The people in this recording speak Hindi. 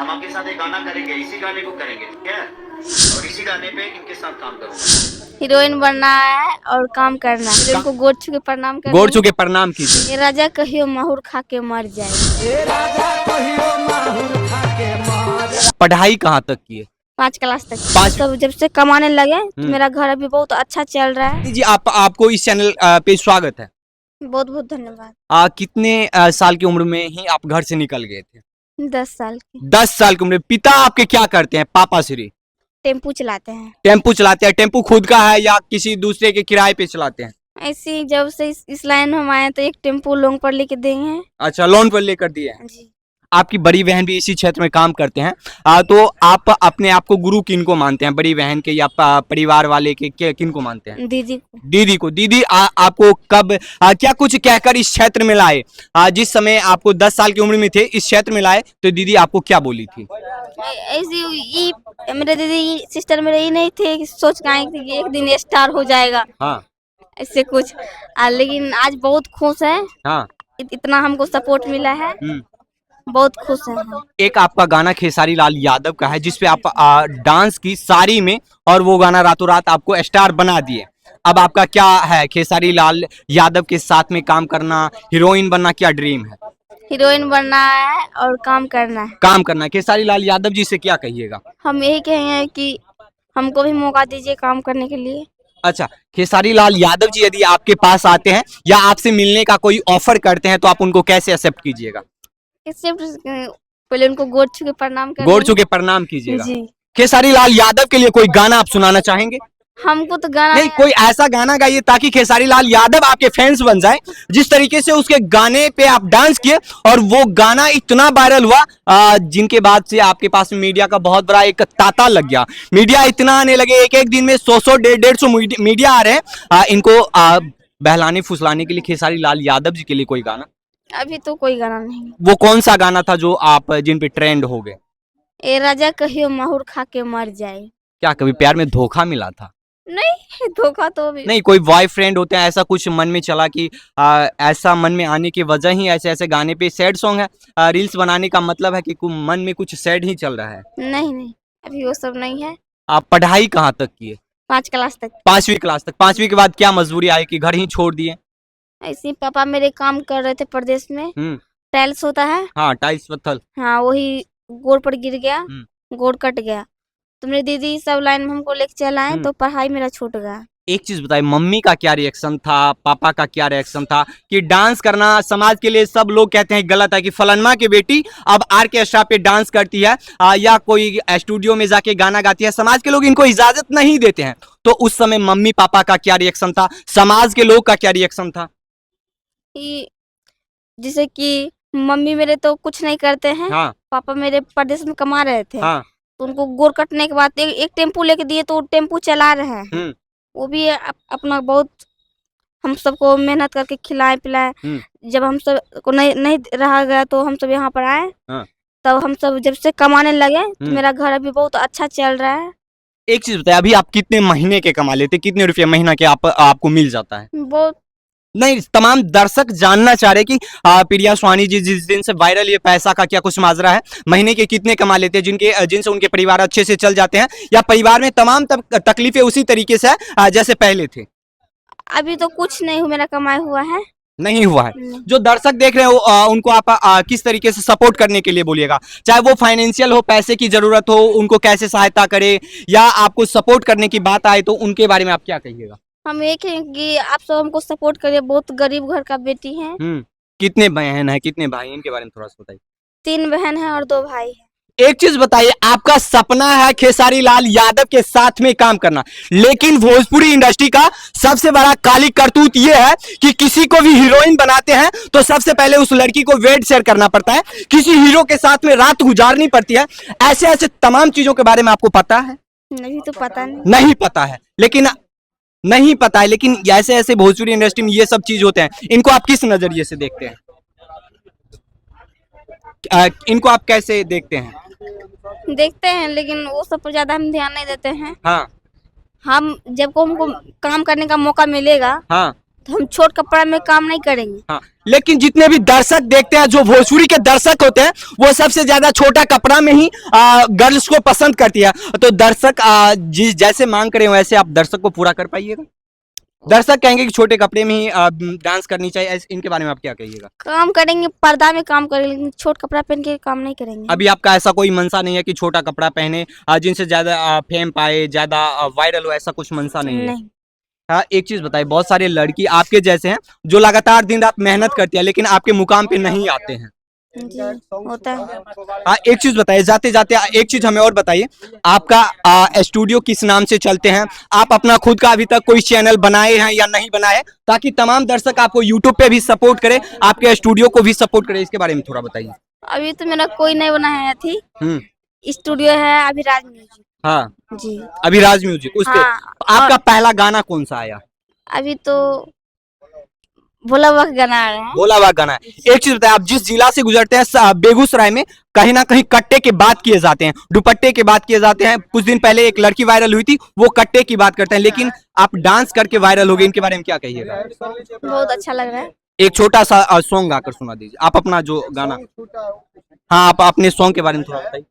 हम आपके साथ एक गाना करेंगे, इसी गाने को करेंगे, ठीक है? और इसी गाने पे इनके साथ काम करूंगा। हीरोइन बनना है और काम करना है। हीरोइन को गोड़ छू के प्रणाम करना गोड़ छू के प्रणाम कीजिए। ये राजा कहियो माहुर खा के मर जाए। पढ़ाई कहाँ तक की है? 5 क्लास तक। पाँच- सब जब से कमाने लगे तो मेरा घर अभी बहुत अच्छा चल रहा है। जी आपको इस चैनल पे स्वागत है। बहुत बहुत धन्यवाद। कितने साल की उम्र में ही आप घर से निकल गए थे? 10 साल की। 10 साल की उम्र में। पिता आपके क्या करते हैं? पापा श्री टेम्पू चलाते हैं। टेम्पू चलाते हैं। टेम्पू खुद का है या किसी दूसरे के किराए पे चलाते हैं? ऐसे ही जब से इस लाइन में हम आए तो एक टेम्पू लोन पर लेके देंगे हैं। अच्छा, लोन पर लेकर दिए हैं। जी। आपकी बड़ी बहन भी इसी क्षेत्र में काम करते हैं। तो आप अपने आप को गुरु किन को मानते हैं? बड़ी बहन के या परिवार वाले के किन को मानते हैं? दीदी को। दीदी को। दीदी आपको कब क्या कुछ कहकर इस क्षेत्र में लाए? जिस समय आपको 10 साल की उम्र में थे इस क्षेत्र में लाए तो दीदी आपको क्या बोली थी? ऐसी मेरे दीदी सिस्टर मेरे ये नहीं थे कि सोच के आए थे कि एक दिन स्टार हो जाएगा। हाँ ऐसे कुछ लेकिन आज बहुत खुश है। हाँ। इतना हमको सपोर्ट मिला है। बहुत खुश है हम। एक आपका गाना खेसारी लाल यादव का है जिसपे आप डांस की साड़ी में और वो गाना रातों रात आपको स्टार बना दिए। अब आपका क्या है? खेसारी लाल यादव के साथ में काम करना, हीरोइन बनना, क्या ड्रीम है? हीरोइन बनना है और काम करना है। काम करना है। खेसारी लाल यादव जी से क्या कहिएगा? हम यही कहेंगे कि हमको भी मौका दीजिए काम करने के लिए। अच्छा, खेसारी लाल यादव जी यदि आपके पास आते हैं या आपसे मिलने का कोई ऑफर करते हैं तो आप उनको कैसे एक्सेप्ट कीजिएगा? इससे पहले उनको गोड़ छू के प्रणाम कर गोड़ छू के प्रणाम कीजिएगा। जी। खेसारी लाल यादव के लिए कोई गाना आप सुनाना चाहेंगे? हमको तो गाना नहीं, कोई ऐसा गाना गाइए ताकि खेसारी लाल यादव आपके फैंस बन जाए। जिस तरीके से उसके गाने पे आप डांस किए और वो गाना इतना वायरल हुआ जिनके बाद से आपके पास मीडिया का बहुत बड़ा एक तांता लग गया। मीडिया इतना आने लगे, एक एक दिन में 100 150 मीडिया आ रहे हैं इनको बहलाने फुसलाने के लिए। खेसारी लाल यादव जी के लिए कोई गाना? अभी तो कोई गाना नहीं। वो कौन सा गाना था जो आप जिन पे ट्रेंड हो गए? ए राजा कहियो माहुर खा के मर जाए। क्या कभी प्यार में धोखा मिला था? नहीं, धोखा तो अभी नहीं, कोई बॉयफ्रेंड होते हैं ऐसा कुछ मन में चला कि ऐसा मन में आने की वजह ही ऐसे ऐसे गाने पे सैड सॉन्ग है। रील्स बनाने का मतलब है कि मन में कुछ सैड ही चल रहा है। नहीं, अभी वो सब नहीं है। आप पढ़ाई कहाँ तक किए? 5 क्लास तक। 5वीं क्लास तक। 5वीं के बाद क्या मजबूरी आई कि घर ही छोड़ दिए? ऐसे ही पापा मेरे काम कर रहे थे प्रदेश में। टाइल्स होता है। हाँ, टाइल्स पत्थर। हाँ, वही गोड़ पर गिर गया। गोड़ कट गया तो मेरी दीदी सब लाइन में हमको लेके चल आए तो पढ़ाई मेरा छूट गया। एक चीज बताइए, मम्मी का क्या रिएक्शन था, पापा का क्या रिएक्शन था कि डांस करना समाज के लिए सब लोग कहते हैं गलत है कि फलनमा की बेटी अब आर्केस्ट्रा पे डांस करती है या कोई स्टूडियो में जाके गाना गाती है, समाज के लोग इनको इजाजत नहीं देते हैं। तो उस समय मम्मी पापा का क्या रिएक्शन था, समाज के लोग का क्या रिएक्शन था? जैसे कि मम्मी मेरे तो कुछ नहीं करते हैं। हाँ। पापा मेरे प्रदेश में कमा रहे थे। हाँ। तो उनको गोड़ कटने के बाद एक टेम्पू लेके दिए तो टेम्पू चला रहे हैं। वो भी अपना बहुत हम सबको मेहनत करके खिलाए पिलाए। जब हम सब को नहीं रहा गया तो हम सब यहाँ पर आए। तब हम सब जब से कमाने लगे तो मेरा घर अभी बहुत अच्छा चल रहा है। एक चीज बताइए, अभी आप कितने महीने के कमा लेते? कितने रुपये महीना के आपको मिल जाता है? बहुत नहीं, तमाम दर्शक जानना चाह रहे कि प्रिया स्वानी जी जिस दिन से वायरल ये पैसा का क्या कुछ माजरा है, महीने के कितने कमा लेते हैं जिनसे उनके परिवार अच्छे से चल जाते हैं या परिवार में तमाम तकलीफें उसी तरीके से जैसे पहले थे? अभी तो कुछ नहीं मेरा कमाया हुआ है। नहीं हुआ है। जो दर्शक देख रहे हो उनको आप किस तरीके से सपोर्ट करने के लिए बोलिएगा? चाहे वो फाइनेंशियल हो, पैसे की जरूरत हो, उनको कैसे सहायता करे या आपको सपोर्ट करने की बात आए तो उनके बारे में आप क्या कहिएगा? हम एक है कि आप सब हमको सपोर्ट करिए, बहुत गरीब घर का बेटी है। कितने बहन है, कितने भाई हैं, इनके बारे में थोड़ा सा बताइए। 3 बहन है और 2 भाई है। एक चीज बताइए, आपका सपना है खेसारी लाल यादव के साथ में काम करना, लेकिन भोजपुरी इंडस्ट्री का सबसे बड़ा काली करतूत ये है कि किसी को भी हीरोइन बनाते हैं तो सबसे पहले उस लड़की को वेट शेयर करना पड़ता है, किसी हीरो के साथ में रात गुजारनी पड़ती है। ऐसे ऐसे तमाम चीजों के बारे में आपको पता है? नहीं तो पता नहीं। नहीं पता है, लेकिन ऐसे ऐसे भोजपुरी इंडस्ट्री में ये सब चीज होते हैं। इनको आप किस नजरिए से देखते हैं? इनको आप कैसे देखते हैं? देखते हैं लेकिन वो सब पर ज्यादा हम ध्यान नहीं देते हैं। हाँ। हम जब को हमको काम करने का मौका मिलेगा हाँ। तो हम छोट कपड़ा में काम नहीं करेंगे। हाँ, लेकिन जितने भी दर्शक देखते हैं, जो भोजपुरी के दर्शक होते हैं, वो सबसे ज्यादा छोटा कपड़ा में ही गर्ल्स को पसंद करती है। तो दर्शक जिस जैसे मांग करे वैसे आप दर्शक को पूरा कर पाइएगा। दर्शक कहेंगे कि छोटे कपड़े में ही डांस करनी चाहिए, इनके बारे में आप क्या कहिएगा? काम करेंगे, पर्दा में काम करेंगे, लेकिन छोट कपड़ा पहन के काम नहीं करेंगे। अभी आपका ऐसा कोई मनसा नहीं है कि छोटा कपड़ा पहने जिनसे ज्यादा फेम पाए, ज्यादा वायरल हो, ऐसा कुछ मनसा नहीं है? नहीं। हाँ, एक चीज बताइए, बहुत सारे लड़की आपके जैसे हैं जो लगातार दिन रात मेहनत करती है, लेकिन आपके मुकाम पे नहीं आते हैं। जी, होता है। हाँ, एक चीज बताइए, जाते जाते एक चीज हमें और बताइए, आपका स्टूडियो किस नाम से चलते हैं? आप अपना खुद का अभी तक कोई चैनल बनाए हैं या नहीं बनाए, ताकि तमाम दर्शक आपको यूट्यूब पे भी सपोर्ट करे, आपके स्टूडियो को भी सपोर्ट करे, इसके बारे में थोड़ा बताइए। अभी तो मेरा कोई नहीं बना है थी। हम्म, स्टूडियो है अभिराज म्यूजिक। हाँ, जी। अभिराज म्यूजिक, उस पे हाँ, आपका पहला गाना कौन सा आया? अभी तो भोला बाबा का गाना आ रहा है। भोला बाबा गाना है। एक चीज बताइए, आप जिस जिला से गुजरते हैं, बेगूसराय में कहीं ना कहीं कट्टे के बात किए जाते हैं, दुपट्टे के बात किए जाते हैं। कुछ दिन पहले एक लड़की वायरल हुई थी, वो कट्टे की बात करते हैं, लेकिन आप डांस करके वायरल हो गए, इनके बारे में क्या कहिएगा? बहुत अच्छा लग रहा है। एक छोटा सा सॉन्ग गाकर सुना दीजिए, आप अपना जो गाना। हाँ, आप अपने सॉन्ग के बारे में थोड़ा बताइए।